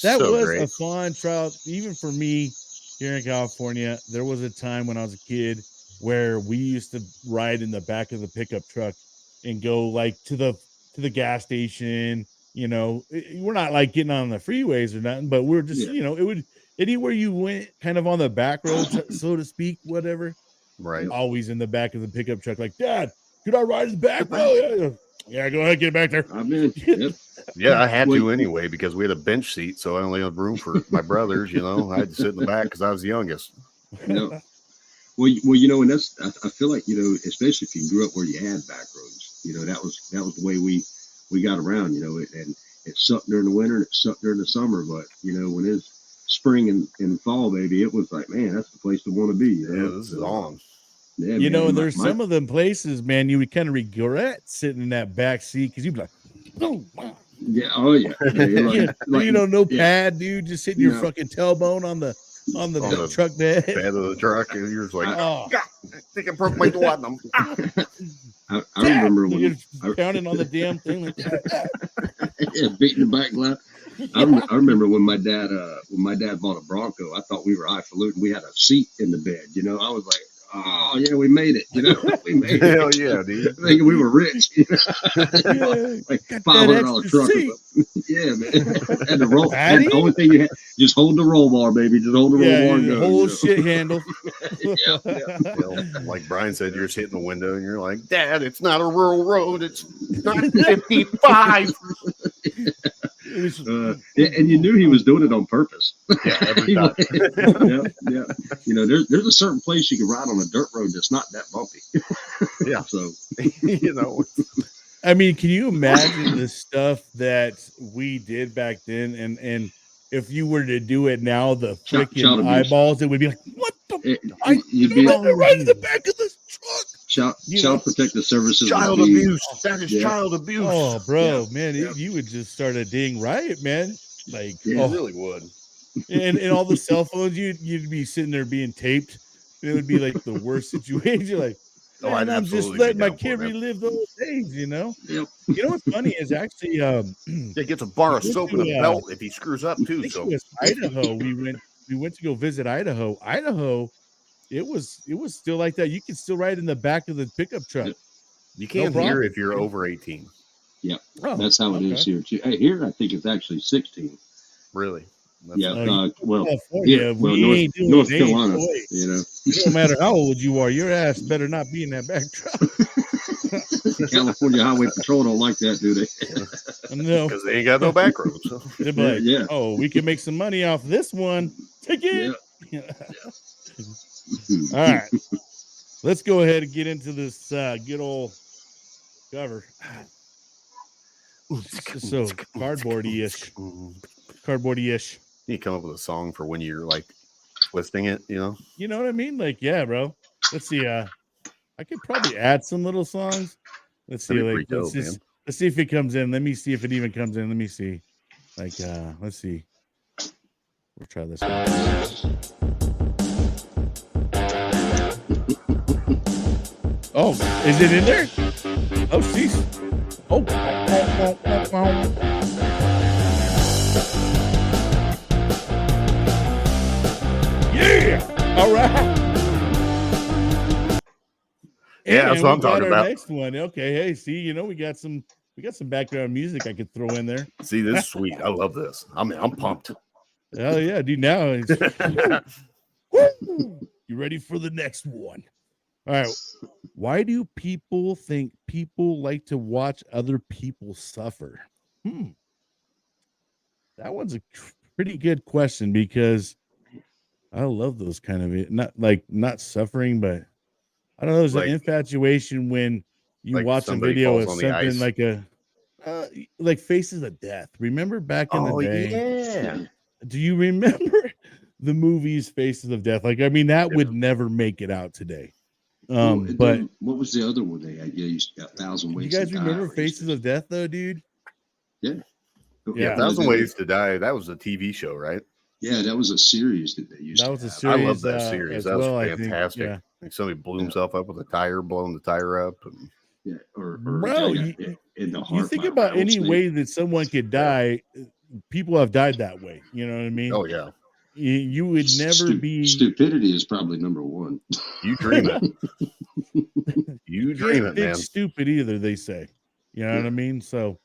that was great. a fun trial. Even for me here in California, there was a time when I was a kid where we used to ride in the back of the pickup truck and go like to the gas station. You know, we're not like getting on the freeways or nothing, but we're just, you know, it would anywhere you went kind of on the back road, so to speak, whatever. Right. Always in the back of the pickup truck. Like, Dad, could I ride in the back, bro? Yeah, go ahead, get back there. I'm in. Yep. Yeah, I had to anyway because we had a bench seat, so I only had room for my brothers. You know, I had to sit in the back because I was the youngest. No. Well, you know, and that's I feel like, you know, especially if you grew up where you had back roads, you know, that was the way we got around. You know, and it sucked during the winter and it sucked during the summer, but you know, when it's spring and fall, baby, it was like, man, that's the place to want to be. You know? Yeah, this is on. Yeah, you know, and there's some of them places, man, you would kind of regret sitting in that back seat because you'd be like, oh, wow. Yeah, oh yeah. You know, no pad, dude, just hitting your fucking tailbone on the truck bed of the truck, and you're just like, oh, God, I think I broke my duodenum. I remember when you're pounding on the damn thing, like, yeah, beating the back glass. I remember when my dad bought a Bronco. I thought we were highfalutin. We had a seat in the bed. You know, I was like, oh yeah, we made it. You know, we made it. Hell yeah, dude. Thinking we were rich. You know? Like $500 truck. Yeah, man. And the roll. And the only thing you had, just hold the roll bar, baby. Just hold the roll bar. And go, whole shit handle. Yeah. Like Brian said, you're just hitting the window and you're like, Dad, it's not a rural road. It's not 55. And you knew he was doing it on purpose. Yeah, every time. Yeah. You know, there's a certain place you can ride on a dirt road that's not that bumpy. Yeah. So, you know, I mean, can you imagine the stuff that we did back then? And if you were to do it now, the freaking eyeballs, it would be like, what the? You'd be right in the back of this truck. Child Protective Services. Child abuse. That is child abuse. Oh, bro, man, you would just start a dang riot, man. Like, it really would. And all the cell phones, you'd be sitting there being taped. It would be like the worst situation. You're like, I'm just letting my kid relive those days, you know? Yep. You know what's funny is actually he gets a bar of soap and a belt if he screws up too. So it was Idaho. We went to go visit Idaho. Idaho, it was still like that. You can still ride in the back of the pickup truck. You can't hear if you're over 18. Yeah. That's how it is here too. Hey, here I think it's actually 16. Really? That's North Carolina, Carolina, you know. No matter how old you are, your ass better not be in that back truck. California Highway Patrol don't like that, do they? No, because they ain't got no back roads. So. They're like, oh, we can make some money off this one. Take it. Yeah. All right, let's go ahead and get into this good old cover. So cardboardy-ish. You come up with a song for when you're like twisting it, you know? You know what I mean? Like, yeah, bro. Let's see. I could probably add some little songs. Let's see. Let's see if it comes in. Let me see if it even comes in. Let me see. Like, let's see. We'll try this one. Oh, is it in there? Oh, jeez. Oh. Yeah. All right. Yeah, that's what I'm talking our about. next one. Okay. Hey, see, we got some background music I could throw in there. See, this is sweet. I love this. I'm pumped. Hell yeah, dude. Now it's woo. You ready for the next one? All right. Why do people think people like to watch other people suffer? That one's a pretty good question because I love those kind of not suffering, but I don't know. There's an infatuation when you watch a video of something like like Faces of Death. Remember back in the day? Yeah. Do you remember the movies Faces of Death? Like, I mean, that would never make it out today. But what was the other one they had? Yeah, you got 1,000 Ways. You guys remember Faces of Death, though, dude? Yeah. Yeah, 1,000 Ways to Die. That was a TV show, right? Yeah, that was a series that they used. That was a series. I love that series. That was fantastic. I think, like somebody blew himself up with a tire, blowing the tire up. And... Yeah, or bro, you think about any way that someone could die. People have died that way. You know what I mean? Oh yeah. You would never be. Stupidity is probably number one. You dream it. You dream it, man. Stupid either, they say. You know what I mean? So,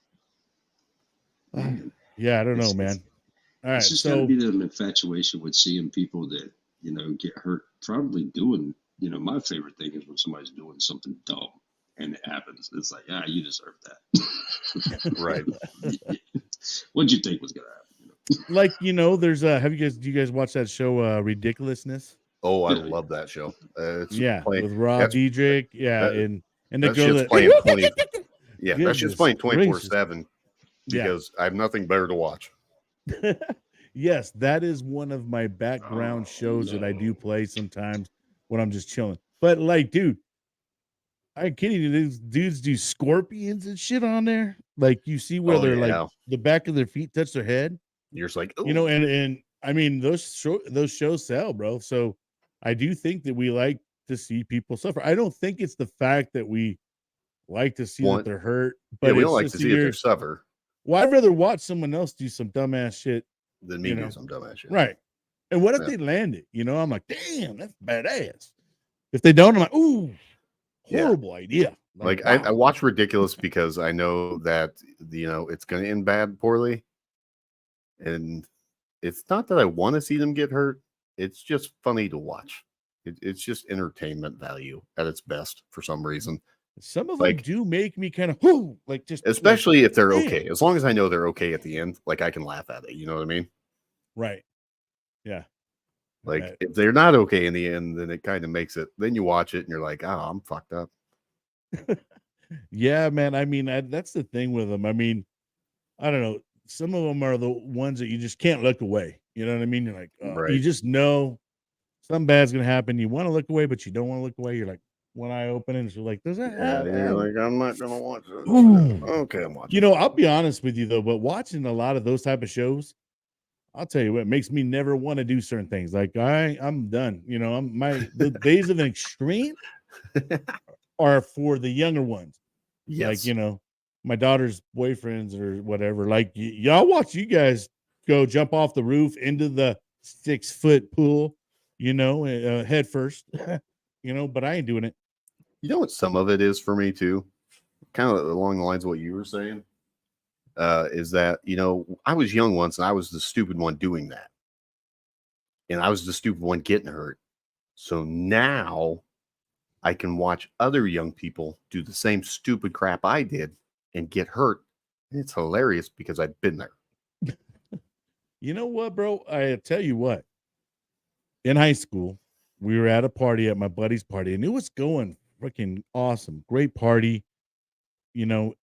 yeah, I don't know, man. All right, it's just gotta be the infatuation with seeing people that get hurt. Probably doing. My favorite thing is when somebody's doing something dumb and it happens. It's like, you deserve that. Right. What'd you think was gonna happen? Like, there's do you guys watch that show Ridiculousness? Oh, I love that show. With Rob Diedrich. Yeah, and the girl that's playing 20. Yeah, that's just playing 24/7 because I have nothing better to watch. Yes, that is one of my background shows that I do play sometimes when I'm just chilling. But like, dude, I ain't kidding you. These dudes do scorpions and shit on there. Like, you see where they're like the back of their feet touch their head. You're just like, and I mean those shows sell, bro. So I do think that we like to see people suffer. I don't think it's the fact that we like to see that they're hurt, but we don't like to see that they suffer. Well, I'd rather watch someone else do some dumbass shit than me do some dumbass shit. Right. And what if they land it? I'm like, damn, that's badass. If they don't, I'm like, ooh, horrible idea. Like I watch Ridiculous because I know that it's going to end poorly. And it's not that I want to see them get hurt. It's just funny to watch. It's just entertainment value at its best for some reason. Some of them do make me kind of like just, especially if they're okay. As long as I know they're okay at the end, like I can laugh at it. You know what I mean? Right. Yeah. Like if they're not okay in the end, then it kind of makes it. Then you watch it and you're like, oh, I'm fucked up. Yeah, man. I mean, that's the thing with them. I mean, I don't know. Some of them are the ones that you just can't look away. You know what I mean? You're like, you just know something bad's going to happen. You want to look away, but you don't want to look away. You're like, one eye open, and you're like, does that happen? You're like, I'm not going to watch it. Okay, I'm watching. I'll be honest with you, though, but watching a lot of those type of shows, I'll tell you what, makes me never want to do certain things. Like, I'm done. The days of an extreme are for the younger ones. Yes. Like, my daughter's boyfriends or whatever. Like, y'all watch you guys go jump off the roof into the 6-foot pool, head first, but I ain't doing it. You know what some of it is for me too? Kind of along the lines of what you were saying, is that, I was young once and I was the stupid one doing that. And I was the stupid one getting hurt. So now I can watch other young people do the same stupid crap I did and get hurt. And it's hilarious because I've been there. You know what, bro? I tell you what. In high school, we were at a party at my buddy's party, and it was going freaking awesome. Great party, in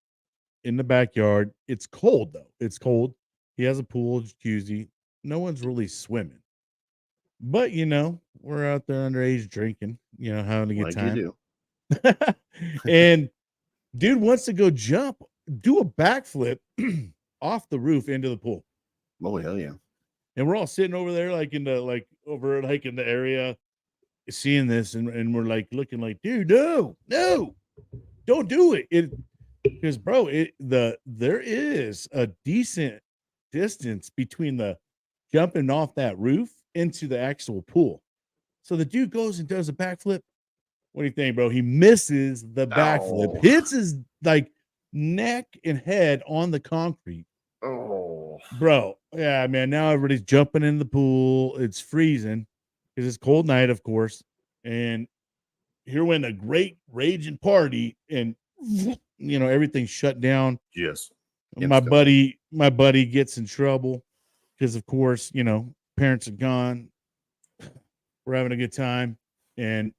the backyard. It's cold, though. It's cold. He has a pool, jacuzzi. No one's really swimming. But, we're out there underage drinking, having a good time. You do. And dude wants to go do a backflip off the roof into the pool. Oh, hell yeah. And we're all sitting over there, in the area, seeing this, and we're like looking like, dude, no, don't do it. Because bro, there is a decent distance between the jumping off that roof into the actual pool. So the dude goes and does a backflip. What do you think, bro? He misses the backflip, Ow. hits his like neck and head on the concrete. Oh, Bro, yeah, man. Now everybody's jumping in the pool. It's freezing because it's cold night, of course. And here went a great raging party, and everything's shut down. yes. My buddy gets in trouble because, of course, parents are gone. We're having a good time, and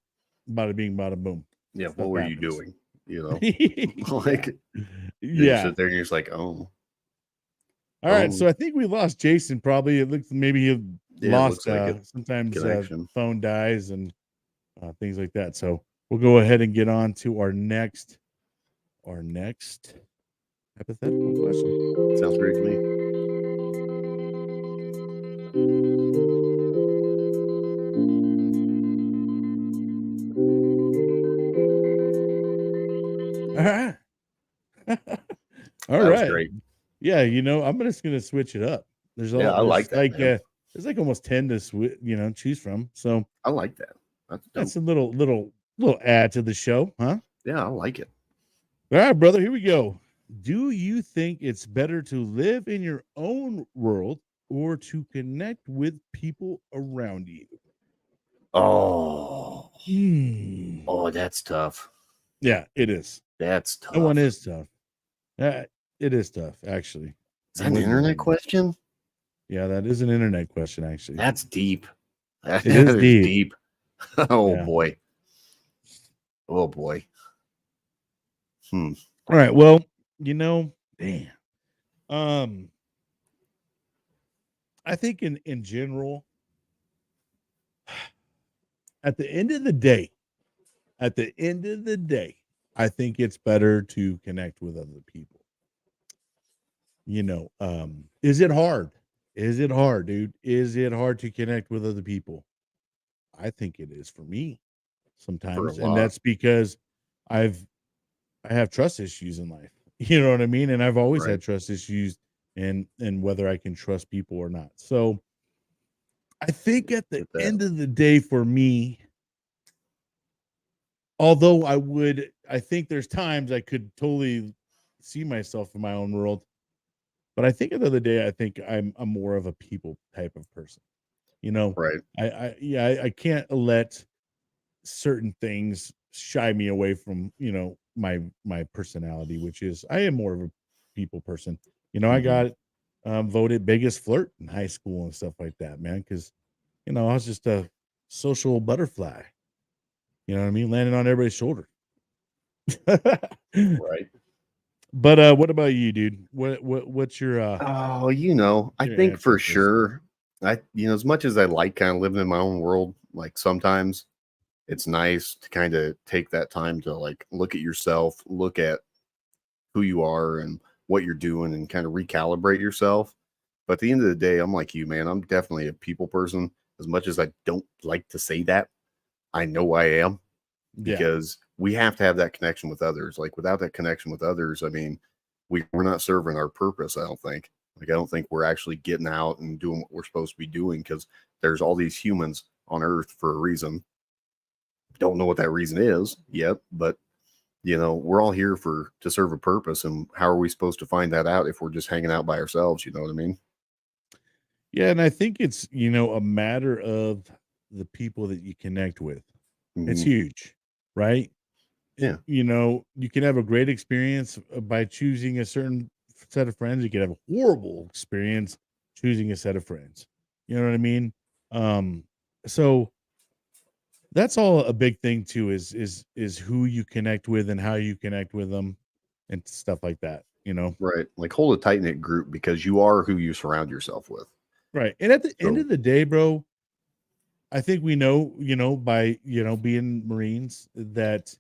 bada bing, bada boom. Yeah. Stuff What were happens. you doing? Yeah. Like, you Yeah. sit there and you're just like, oh. All right. So I think we lost Jason. Probably it looks maybe he lost. Looks like it. Sometimes Connection. phone dies and things like that. So we'll go ahead and get on to our next hypothetical question. Sounds great to me. All right. All That was right. great. Yeah, I'm just gonna switch it up. There's I like that. Like man. there's like almost 10 to choose from. So I like that. that's a little add to the show, huh? Yeah, I like it. All right, brother, here we go. Do you think it's better to live in your own world or to connect with people around you? Oh, Hmm. oh, that's tough. Yeah, it is. That's tough. That one is tough. It is tough, actually. Is that an internet question? Yeah, that is an internet question, actually. That's deep. That It is is deep. deep. Oh Yeah. boy. Oh boy. All right. Well, damn. I think in general, at the end of the day, I think it's better to connect with other people. Is it hard? Is it hard, dude? Is it hard to connect with other people? I think it is for me sometimes, and that's because I have trust issues in life. You know what I mean? And I've always had trust issues and whether I can trust people or not. So I think at the end of the day for me, although I think there's times I could totally see myself in my own world, but I think at the end of the day, I think I'm more of a people type of person. Right. I can't let certain things shy me away from my personality, which is I am more of a people person. I got voted biggest flirt in high school and stuff like that, man, because I was just a social butterfly. You know what I mean? Landing on everybody's shoulder. Right. But what about you, dude? What's your I think for sure. As much as I like kind of living in my own world, like sometimes it's nice to kind of take that time to like look at yourself, look at who you are and what you're doing and kind of recalibrate yourself. But at the end of the day, I'm like you, man. I'm definitely a people person. As much as I don't like to say that, I know I am, because we have to have that connection with others. Like without that connection with others, I mean, we're not serving our purpose, I don't think. Like, I don't think we're actually getting out and doing what we're supposed to be doing, because there's all these humans on Earth for a reason. Don't know what that reason is yet, but we're all here to serve a purpose. And how are we supposed to find that out if we're just hanging out by ourselves? You know what I mean? Yeah, and I think it's a matter of the people that you connect with. It's huge, right? Yeah. You can have a great experience by choosing a certain set of friends. You can have a horrible experience choosing a set of friends. You know what I mean? So that's all a big thing too, is who you connect with and how you connect with them and stuff like that, Right. Like hold a tight knit group, because you are who you surround yourself with. Right. And at the end of the day, bro, I think we know, by, being Marines, that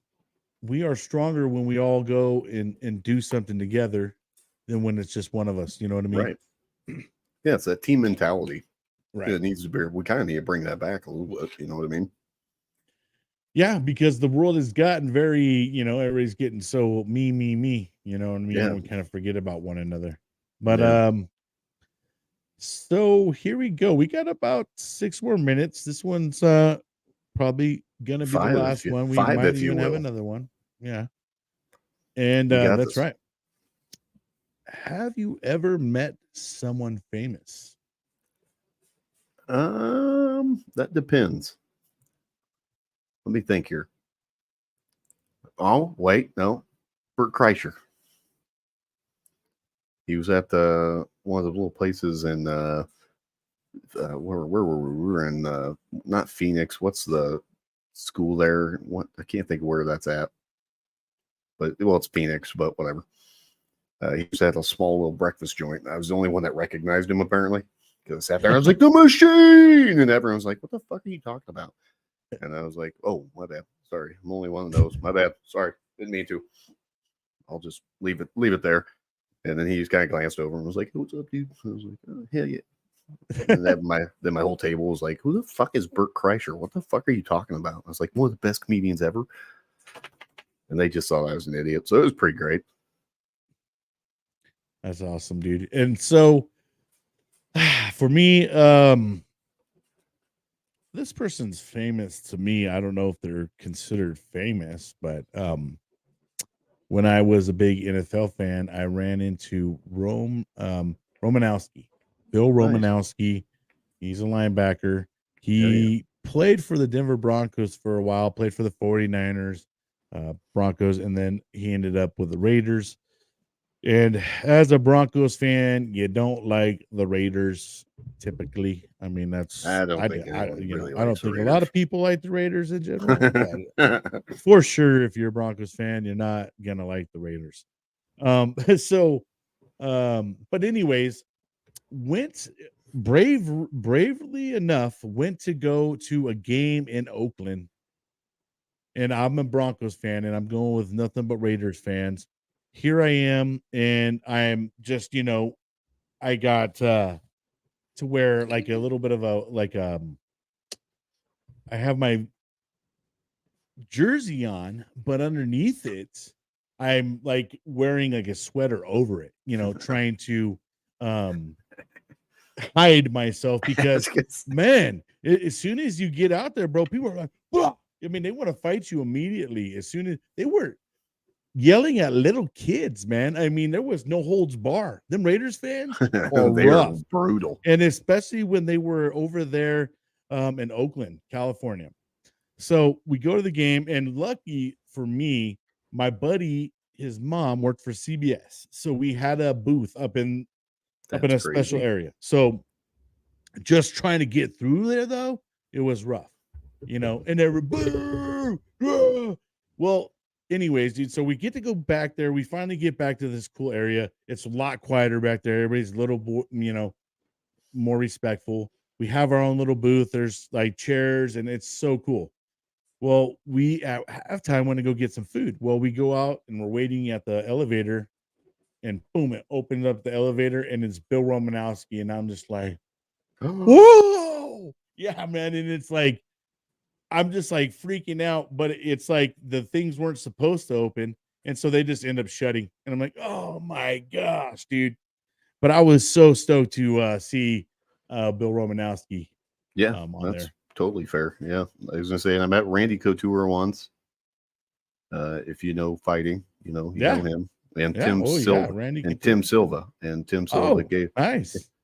we are stronger when we all go and do something together than when it's just one of us. You know what I mean? Right. Yeah, it's that team mentality. Right. It needs to be. We kind of need to bring that back a little bit. You know what I mean? Yeah, because the world has gotten very, everybody's getting so me. You know what I mean? Yeah. And we kind of forget about one another. But Yeah. so here we go. We got about 6 more minutes. This one's probably gonna be the last one. We Five, might if you even have will. another one. Yeah. And You got that's this. right. Have you ever met someone famous? That depends. Let me think here. Oh, wait, no. Bert Kreischer. He was at one of the little places in where were we? We were in not Phoenix. What's the school there? What, I can't think of where that's at. But well, it's Phoenix, but whatever. He was at a small little breakfast joint. I was the only one that recognized him apparently. Because I sat there, I was like, the machine, and everyone's like, what the fuck are you talking about? And I was like, oh, my bad. Sorry, I'm only one of those. My bad. Sorry, didn't mean to. I'll just leave it there. And then he just kind of glanced over and was like, what's up, dude? I was like, oh, hell yeah. And then my whole table was like, who the fuck is Bert Kreischer? What the fuck are you talking about? I was like, one of the best comedians ever. And they just thought I was an idiot. So it was pretty great. That's awesome, dude. And so for me, this person's famous to me. I don't know if they're considered famous, but when I was a big NFL fan, I ran into Romanowski, Bill Romanowski. He's a linebacker. He played for the Denver Broncos for a while, played for the 49ers, Broncos, and then he ended up with the Raiders. And as a Broncos fan, you don't like the Raiders typically. I mean, that's I don't think I really don't likes the think a lot Raiders. of people like the Raiders in general. But for sure, if you're a Broncos fan, you're not gonna like the Raiders. But anyways, bravely enough went to go to a game in Oakland, and I'm a Broncos fan, and I'm going with nothing but Raiders fans. Here I am, and I'm just, I got to wear like a little bit of I have my jersey on, but underneath it, I'm like wearing like a sweater over it, trying to hide myself because man, as soon as you get out there, bro, people are like, "Whoa!" I mean, they want to fight you immediately. As soon as they were yelling at little kids, man. I mean, there was no holds bar. Them Raiders fans are They rough, are brutal, and especially when they were over there in Oakland, California. So we go to the game, and lucky for me, my buddy, his mom worked for CBS, so we had a booth up in a special area. So just trying to get through there, though, it was rough, and they were boo, boo. Well, anyways, dude, so we get to go back there. We finally get back to this cool area. It's a lot quieter back there. Everybody's a little, more respectful. We have our own little booth. There's like chairs, and it's so cool. Well, we at halftime want to go get some food. Well, we go out and we're waiting at the elevator, and boom, it opens up the elevator, and it's Bill Romanowski, and I'm just like, whoa, yeah, man. And it's like, I'm just like freaking out, but it's like the things weren't supposed to open, and so they just end up shutting. And I'm like, oh my gosh, dude. But I was so stoked to see Bill Romanowski. Yeah, on that's there. totally fair. Yeah, I was gonna say, and I met Randy Couture once. If you know fighting, you know him, and Tim Silva, and Tim Silva, and Tim Silva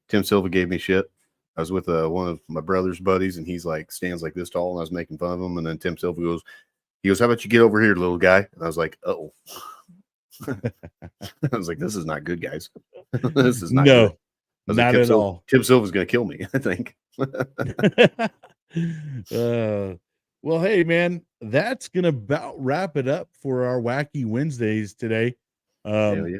Tim Silva gave me shit. I was with one of my brother's buddies, and he's like stands like this tall, and I was making fun of him. And then Tim Silva goes, "How about you get over here, little guy?" And I was like, "Oh." I was like, "This is not good, guys. This is not good." Not at all. Tim Silva's gonna kill me, I think. Well, hey, man, that's gonna about wrap it up for our Wacky Wednesdays today. Hell yeah.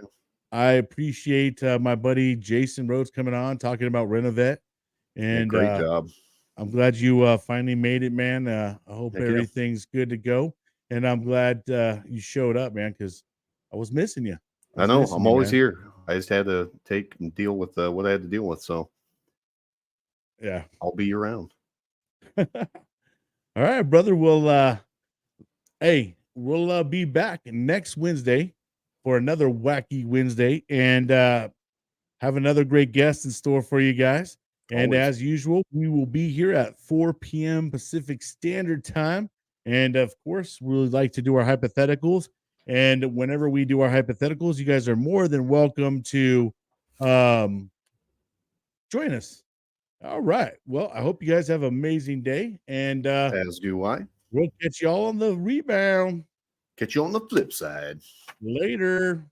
I appreciate my buddy Jason Rhodes coming on talking about RenoVet, and great job. I'm glad you finally made it, man. I hope everything's good to go, and I'm glad you showed up, man, because I was missing you. I know. I'm always here. I just had to take and deal with what I had to deal with. So, yeah, I'll be around. All right, brother. Well, hey, we'll be back next Wednesday for another Wacky Wednesday and have another great guest in store for you guys. And Always. as usual, we will be here at 4 p.m. Pacific Standard Time. And of course, we would like to do our hypotheticals. And whenever we do our hypotheticals, you guys are more than welcome to join us. All right. Well, I hope you guys have an amazing day. And As do I. we'll catch y'all on the rebound. Catch you on the flip side. Later.